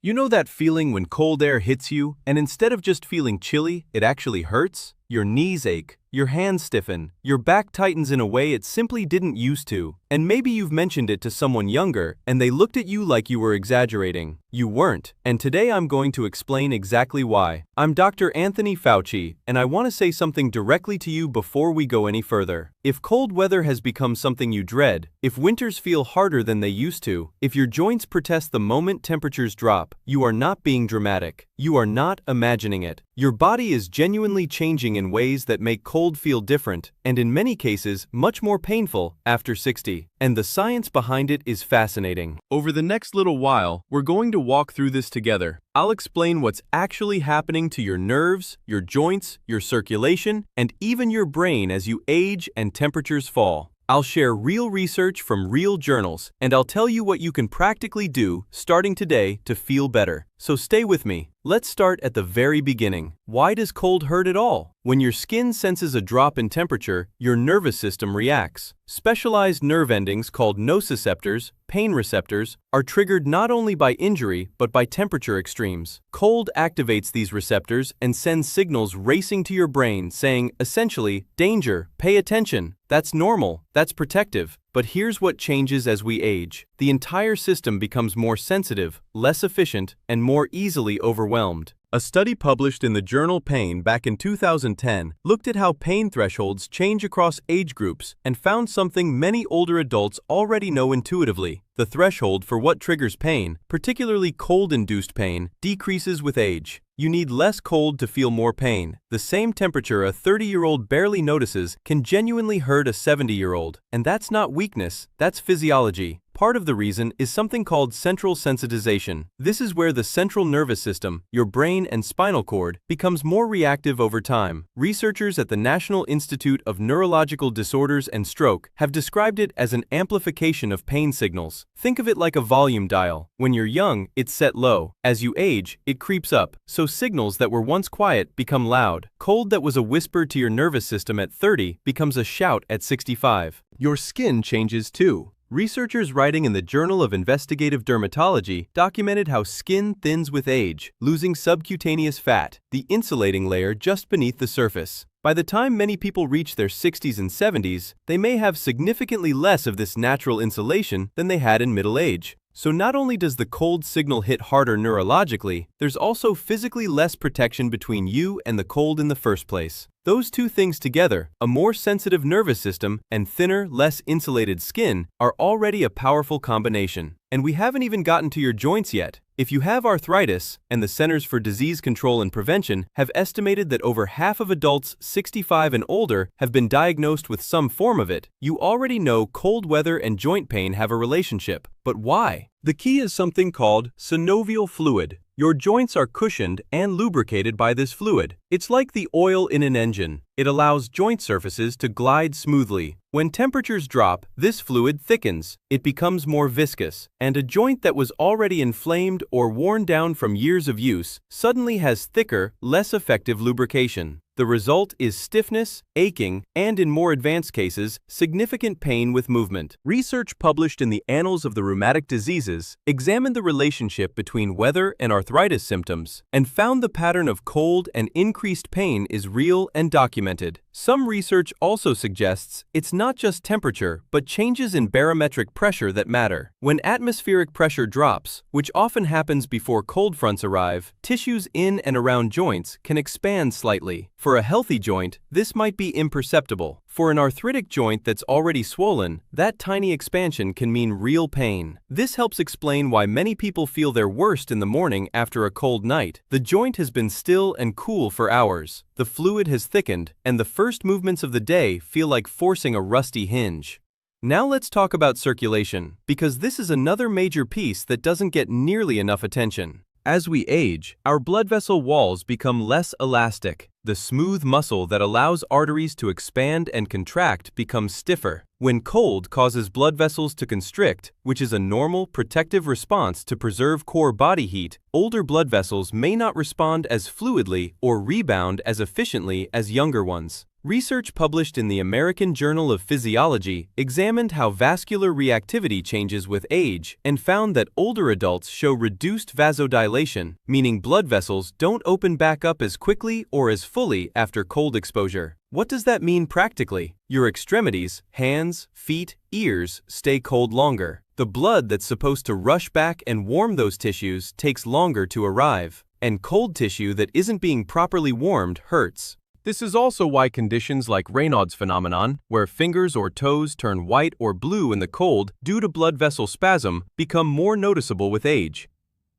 You know that feeling when cold air hits you, and instead of just feeling chilly, it actually hurts? Your knees ache, your hands stiffen, your back tightens in a way it simply didn't used to, and maybe you've mentioned it to someone younger, and they looked at you like you were exaggerating. You weren't, and today I'm going to explain exactly why. I'm Dr. Anthony Fauci, and I want to say something directly to you before we go any further. If cold weather has become something you dread, if winters feel harder than they used to, if your joints protest the moment temperatures drop, you are not being dramatic. You are not imagining it. Your body is genuinely changing in ways that make cold feel different, and in many cases, much more painful, after 60. And the science behind it is fascinating. Over the next little while, we're going to walk through this together. I'll explain what's actually happening to your nerves, your joints, your circulation, and even your brain as you age and temperatures fall. I'll share real research from real journals, and I'll tell you what you can practically do starting today to feel better. So stay with me. Let's start at the very beginning. Why does cold hurt at all? When your skin senses a drop in temperature, your nervous system reacts. Specialized nerve endings called nociceptors, pain receptors, are triggered not only by injury but by temperature extremes. Cold activates these receptors and sends signals racing to your brain saying, essentially, danger, pay attention. That's normal, that's protective. But here's what changes as we age. The entire system becomes more sensitive, less efficient, and more easily overwhelmed. A study published in the journal Pain back in 2010 looked at how pain thresholds change across age groups and found something many older adults already know intuitively. The threshold for what triggers pain, particularly cold-induced pain, decreases with age. You need less cold to feel more pain. The same temperature a 30-year-old barely notices can genuinely hurt a 70-year-old. And that's not weakness, that's physiology. Part of the reason is something called central sensitization. This is where the central nervous system, your brain and spinal cord, becomes more reactive over time. Researchers at the National Institute of Neurological Disorders and Stroke have described it as an amplification of pain signals. Think of it like a volume dial. When you're young, it's set low. As you age, it creeps up, so signals that were once quiet become loud. Cold that was a whisper to your nervous system at 30 becomes a shout at 65. Your skin changes too. Researchers writing in the Journal of Investigative Dermatology documented how skin thins with age, losing subcutaneous fat, the insulating layer just beneath the surface. By the time many people reach their 60s and 70s, they may have significantly less of this natural insulation than they had in middle age. So not only does the cold signal hit harder neurologically, there's also physically less protection between you and the cold in the first place. Those two things together, a more sensitive nervous system and thinner, less insulated skin, are already a powerful combination. And we haven't even gotten to your joints yet. If you have arthritis, and the Centers for Disease Control and Prevention have estimated that over half of adults 65 and older have been diagnosed with some form of it, you already know cold weather and joint pain have a relationship. But why? The key is something called synovial fluid. Your joints are cushioned and lubricated by this fluid. It's like the oil in an engine. It allows joint surfaces to glide smoothly. When temperatures drop, this fluid thickens. It becomes more viscous, and a joint that was already inflamed or worn down from years of use suddenly has thicker, less effective lubrication. The result is stiffness, aching, and in more advanced cases, significant pain with movement. Research published in the Annals of the Rheumatic Diseases examined the relationship between weather and arthritis symptoms and found the pattern of cold and increased pain is real and documented. Some research also suggests it's not just temperature, but changes in barometric pressure that matter. When atmospheric pressure drops, which often happens before cold fronts arrive, tissues in and around joints can expand slightly. For a healthy joint, this might be imperceptible. For an arthritic joint that's already swollen, that tiny expansion can mean real pain. This helps explain why many people feel their worst in the morning after a cold night. The joint has been still and cool for hours. The fluid has thickened, and the first movements of the day feel like forcing a rusty hinge. Now let's talk about circulation, because this is another major piece that doesn't get nearly enough attention. As we age, our blood vessel walls become less elastic. The smooth muscle that allows arteries to expand and contract becomes stiffer. When cold causes blood vessels to constrict, which is a normal, protective response to preserve core body heat, older blood vessels may not respond as fluidly or rebound as efficiently as younger ones. Research published in the American Journal of Physiology examined how vascular reactivity changes with age and found that older adults show reduced vasodilation, meaning blood vessels don't open back up as quickly or as fully after cold exposure. What does that mean practically? Your extremities, hands, feet, ears, stay cold longer. The blood that's supposed to rush back and warm those tissues takes longer to arrive, and cold tissue that isn't being properly warmed hurts. This is also why conditions like Raynaud's phenomenon, where fingers or toes turn white or blue in the cold due to blood vessel spasm, become more noticeable with age.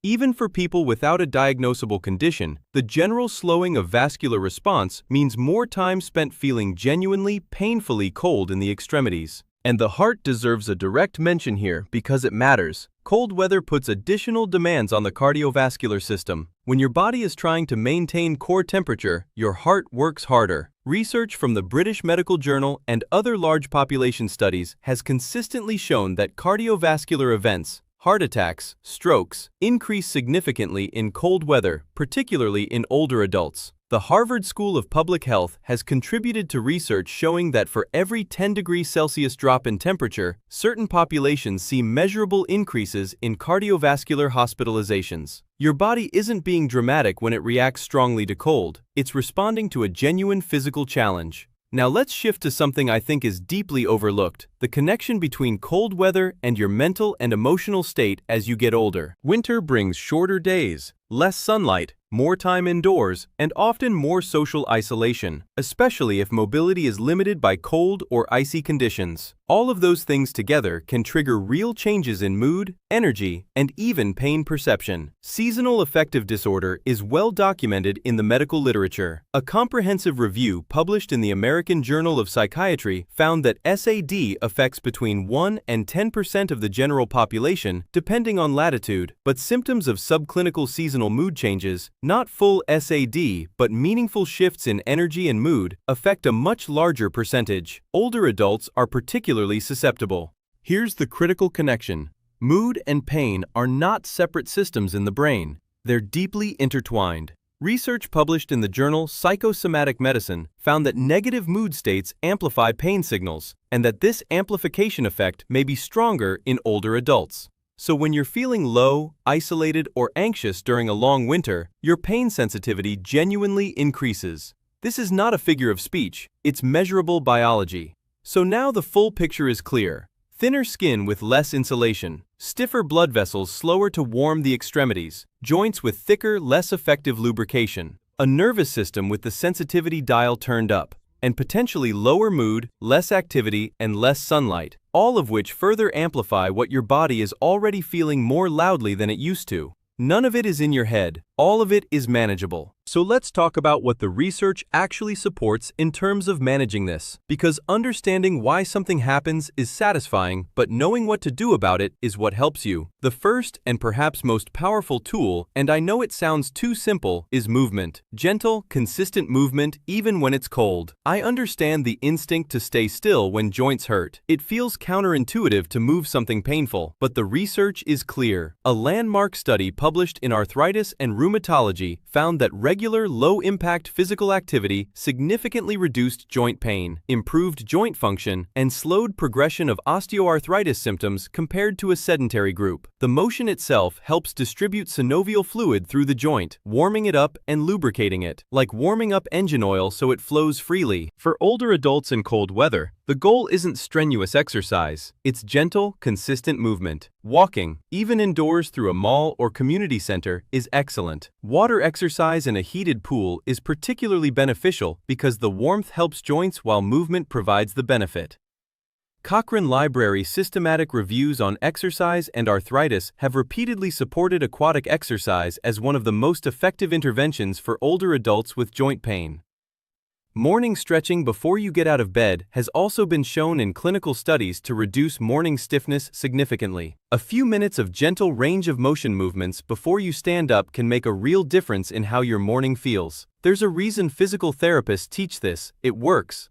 Even for people without a diagnosable condition, the general slowing of vascular response means more time spent feeling genuinely, painfully cold in the extremities. And the heart deserves a direct mention here because it matters. Cold weather puts additional demands on the cardiovascular system. When your body is trying to maintain core temperature, your heart works harder. Research from the British Medical Journal and other large population studies has consistently shown that cardiovascular events, heart attacks, strokes, increase significantly in cold weather, particularly in older adults. The Harvard School of Public Health has contributed to research showing that for every 10 degrees Celsius drop in temperature, certain populations see measurable increases in cardiovascular hospitalizations. Your body isn't being dramatic when it reacts strongly to cold. It's responding to a genuine physical challenge. Now let's shift to something I think is deeply overlooked, the connection between cold weather and your mental and emotional state as you get older. Winter brings shorter days, less sunlight, more time indoors, and often more social isolation, especially if mobility is limited by cold or icy conditions. All of those things together can trigger real changes in mood, energy, and even pain perception. Seasonal affective disorder is well documented in the medical literature. A comprehensive review published in the American Journal of Psychiatry found that SAD affects between 1 and 10% of the general population, depending on latitude, but symptoms of subclinical seasonal mood changes, not full SAD, but meaningful shifts in energy and mood, affect a much larger percentage. Older adults are particularly susceptible. Here's the critical connection. Mood and pain are not separate systems in the brain. They're deeply intertwined. Research published in the journal Psychosomatic Medicine found that negative mood states amplify pain signals, and that this amplification effect may be stronger in older adults. So when you're feeling low, isolated, or anxious during a long winter, your pain sensitivity genuinely increases. This is not a figure of speech, it's measurable biology. So now the full picture is clear. Thinner skin with less insulation, stiffer blood vessels slower to warm the extremities, joints with thicker, less effective lubrication, a nervous system with the sensitivity dial turned up, and potentially lower mood, less activity, and less sunlight, all of which further amplify what your body is already feeling more loudly than it used to. None of it is in your head, all of it is manageable. So let's talk about what the research actually supports in terms of managing this, because understanding why something happens is satisfying, but knowing what to do about it is what helps you. The first and perhaps most powerful tool, and I know it sounds too simple, is movement. Gentle, consistent movement even when it's cold. I understand the instinct to stay still when joints hurt. It feels counterintuitive to move something painful, but the research is clear. A landmark study published in Arthritis and Rheumatology found that regular low-impact physical activity significantly reduced joint pain, improved joint function, and slowed progression of osteoarthritis symptoms compared to a sedentary group. The motion itself helps distribute synovial fluid through the joint, warming it up and lubricating it, like warming up engine oil so it flows freely. For older adults in cold weather, the goal isn't strenuous exercise, it's gentle, consistent movement. Walking, even indoors through a mall or community center, is excellent. Water exercise in a heated pool is particularly beneficial because the warmth helps joints while movement provides the benefit. Cochrane Library systematic reviews on exercise and arthritis have repeatedly supported aquatic exercise as one of the most effective interventions for older adults with joint pain. Morning stretching before you get out of bed has also been shown in clinical studies to reduce morning stiffness significantly. A few minutes of gentle range of motion movements before you stand up can make a real difference in how your morning feels. There's a reason physical therapists teach this. It works.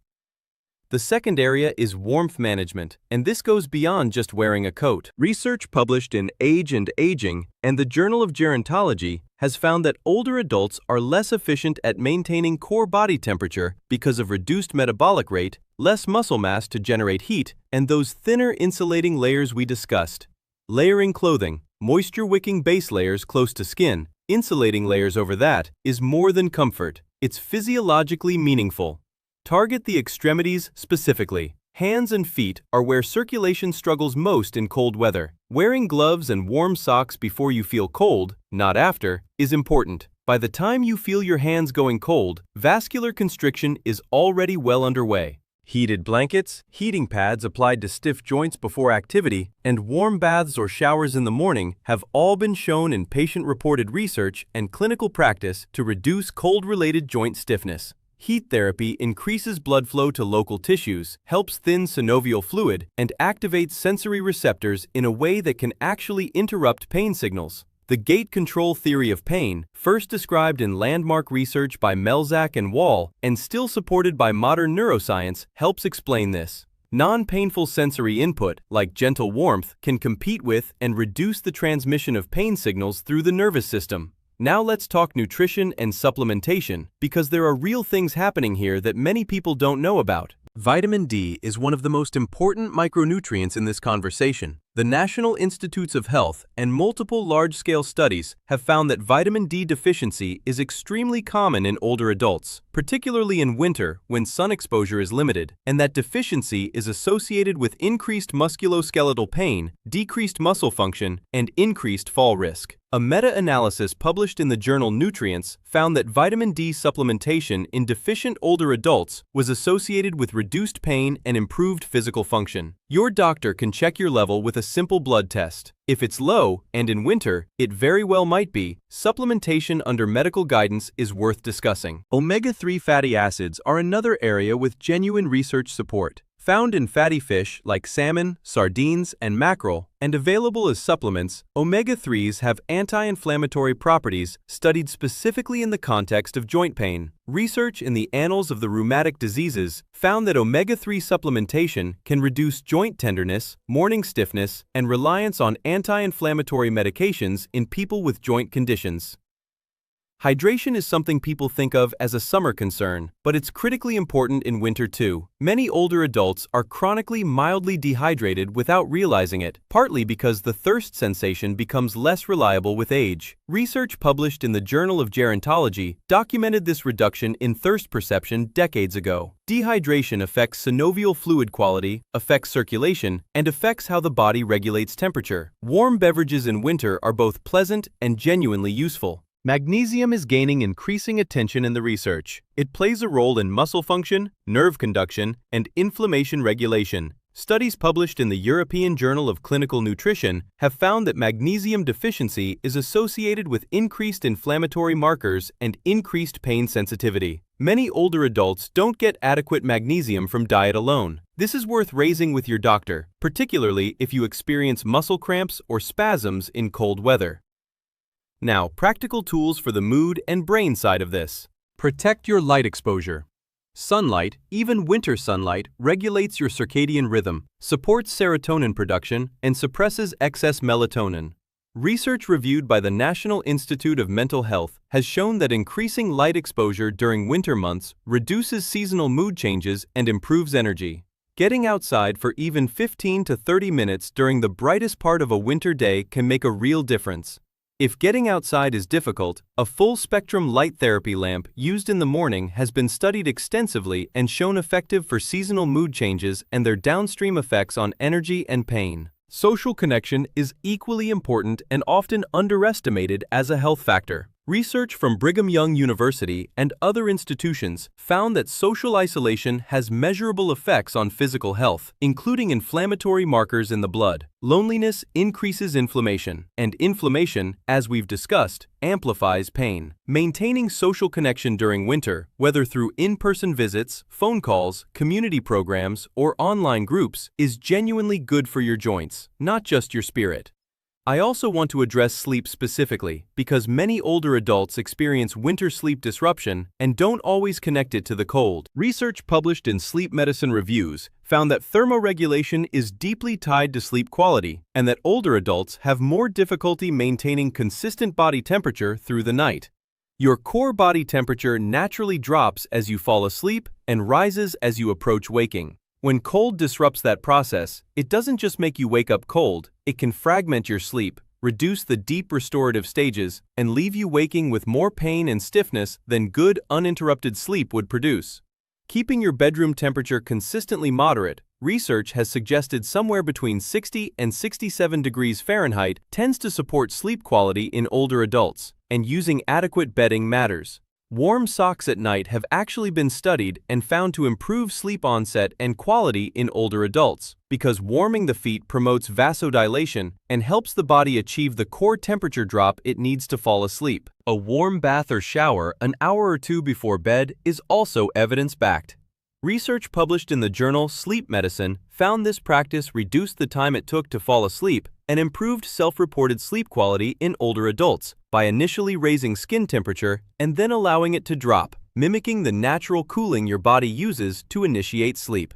The second area is warmth management, and this goes beyond just wearing a coat. Research published in Age and Aging and the Journal of Gerontology has found that older adults are less efficient at maintaining core body temperature because of reduced metabolic rate, less muscle mass to generate heat, and those thinner insulating layers we discussed. Layering clothing, moisture-wicking base layers close to skin, insulating layers over that, is more than comfort. It's physiologically meaningful. Target the extremities specifically. Hands and feet are where circulation struggles most in cold weather. Wearing gloves and warm socks before you feel cold, not after, is important. By the time you feel your hands going cold, vascular constriction is already well underway. Heated blankets, heating pads applied to stiff joints before activity, and warm baths or showers in the morning have all been shown in patient-reported research and clinical practice to reduce cold-related joint stiffness. Heat therapy increases blood flow to local tissues, helps thin synovial fluid, and activates sensory receptors in a way that can actually interrupt pain signals. The gate control theory of pain, first described in landmark research by Melzack and Wall and still supported by modern neuroscience, helps explain this. Non-painful sensory input, like gentle warmth, can compete with and reduce the transmission of pain signals through the nervous system. Now let's talk nutrition and supplementation, because there are real things happening here that many people don't know about. Vitamin D is one of the most important micronutrients in this conversation. The National Institutes of Health and multiple large-scale studies have found that vitamin D deficiency is extremely common in older adults, particularly in winter when sun exposure is limited, and that deficiency is associated with increased musculoskeletal pain, decreased muscle function, and increased fall risk. A meta-analysis published in the journal Nutrients found that vitamin D supplementation in deficient older adults was associated with reduced pain and improved physical function. Your doctor can check your level with a simple blood test. If it's low, and in winter, it very well might be, supplementation under medical guidance is worth discussing. Omega-3 fatty acids are another area with genuine research support. Found in fatty fish like salmon, sardines, and mackerel, and available as supplements, omega-3s have anti-inflammatory properties studied specifically in the context of joint pain. Research in the Annals of the Rheumatic Diseases found that omega-3 supplementation can reduce joint tenderness, morning stiffness, and reliance on anti-inflammatory medications in people with joint conditions. Hydration is something people think of as a summer concern, but it's critically important in winter too. Many older adults are chronically mildly dehydrated without realizing it, partly because the thirst sensation becomes less reliable with age. Research published in the Journal of Gerontology documented this reduction in thirst perception decades ago. Dehydration affects synovial fluid quality, affects circulation, and affects how the body regulates temperature. Warm beverages in winter are both pleasant and genuinely useful. Magnesium is gaining increasing attention in the research. It plays a role in muscle function, nerve conduction, and inflammation regulation. Studies published in the European Journal of Clinical Nutrition have found that magnesium deficiency is associated with increased inflammatory markers and increased pain sensitivity. Many older adults don't get adequate magnesium from diet alone. This is worth raising with your doctor, particularly if you experience muscle cramps or spasms in cold weather. Now, practical tools for the mood and brain side of this. Protect your light exposure. Sunlight, even winter sunlight, regulates your circadian rhythm, supports serotonin production, and suppresses excess melatonin. Research reviewed by the National Institute of Mental Health has shown that increasing light exposure during winter months reduces seasonal mood changes and improves energy. Getting outside for even 15 to 30 minutes during the brightest part of a winter day can make a real difference. If getting outside is difficult, a full-spectrum light therapy lamp used in the morning has been studied extensively and shown effective for seasonal mood changes and their downstream effects on energy and pain. Social connection is equally important and often underestimated as a health factor. Research from Brigham Young University and other institutions found that social isolation has measurable effects on physical health, including inflammatory markers in the blood. Loneliness increases inflammation, and inflammation, as we've discussed, amplifies pain. Maintaining social connection during winter, whether through in-person visits, phone calls, community programs, or online groups, is genuinely good for your joints, not just your spirit. I also want to address sleep specifically because many older adults experience winter sleep disruption and don't always connect it to the cold. Research published in Sleep Medicine Reviews found that thermoregulation is deeply tied to sleep quality and that older adults have more difficulty maintaining consistent body temperature through the night. Your core body temperature naturally drops as you fall asleep and rises as you approach waking. When cold disrupts that process, it doesn't just make you wake up cold, it can fragment your sleep, reduce the deep restorative stages, and leave you waking with more pain and stiffness than good uninterrupted sleep would produce. Keeping your bedroom temperature consistently moderate, research has suggested somewhere between 60 and 67 degrees Fahrenheit tends to support sleep quality in older adults, and using adequate bedding matters. Warm socks at night have actually been studied and found to improve sleep onset and quality in older adults because warming the feet promotes vasodilation and helps the body achieve the core temperature drop it needs to fall asleep. A warm bath or shower an hour or two before bed is also evidence-backed. Research published in the journal Sleep Medicine found this practice reduced the time it took to fall asleep and improved self-reported sleep quality in older adults by initially raising skin temperature and then allowing it to drop, mimicking the natural cooling your body uses to initiate sleep.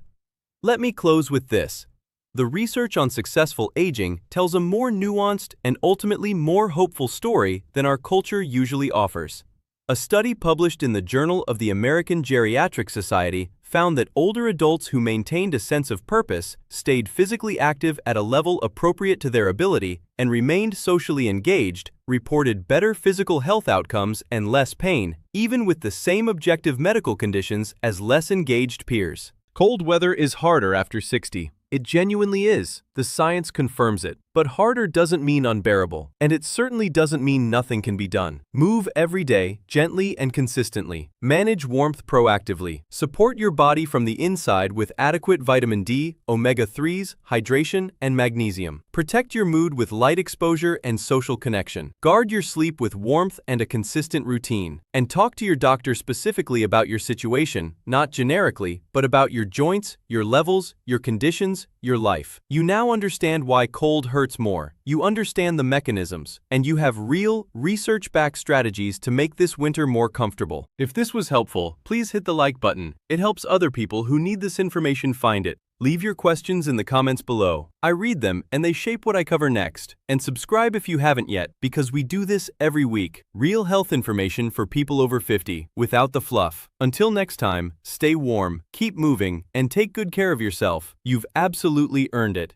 Let me close with this. The research on successful aging tells a more nuanced and ultimately more hopeful story than our culture usually offers. A study published in the Journal of the American Geriatric Society found that older adults who maintained a sense of purpose, stayed physically active at a level appropriate to their ability, and remained socially engaged, reported better physical health outcomes and less pain, even with the same objective medical conditions as less engaged peers. Cold weather is harder after 60. It genuinely is. The science confirms it. But harder doesn't mean unbearable, and it certainly doesn't mean nothing can be done. Move every day, gently and consistently. Manage warmth proactively. Support your body from the inside with adequate vitamin D, omega-3s, hydration, and magnesium. Protect your mood with light exposure and social connection. Guard your sleep with warmth and a consistent routine. And talk to your doctor specifically about your situation, not generically, but about your joints, your levels, your conditions, your life. You now understand why cold hurts more. You understand the mechanisms, and you have real, research-backed strategies to make this winter more comfortable. If this was helpful, please hit the like button. It helps other people who need this information find it. Leave your questions in the comments below. I read them and they shape what I cover next. And subscribe if you haven't yet, because we do this every week. Real health information for people over 50, without the fluff. Until next time, stay warm, keep moving, and take good care of yourself. You've absolutely earned it.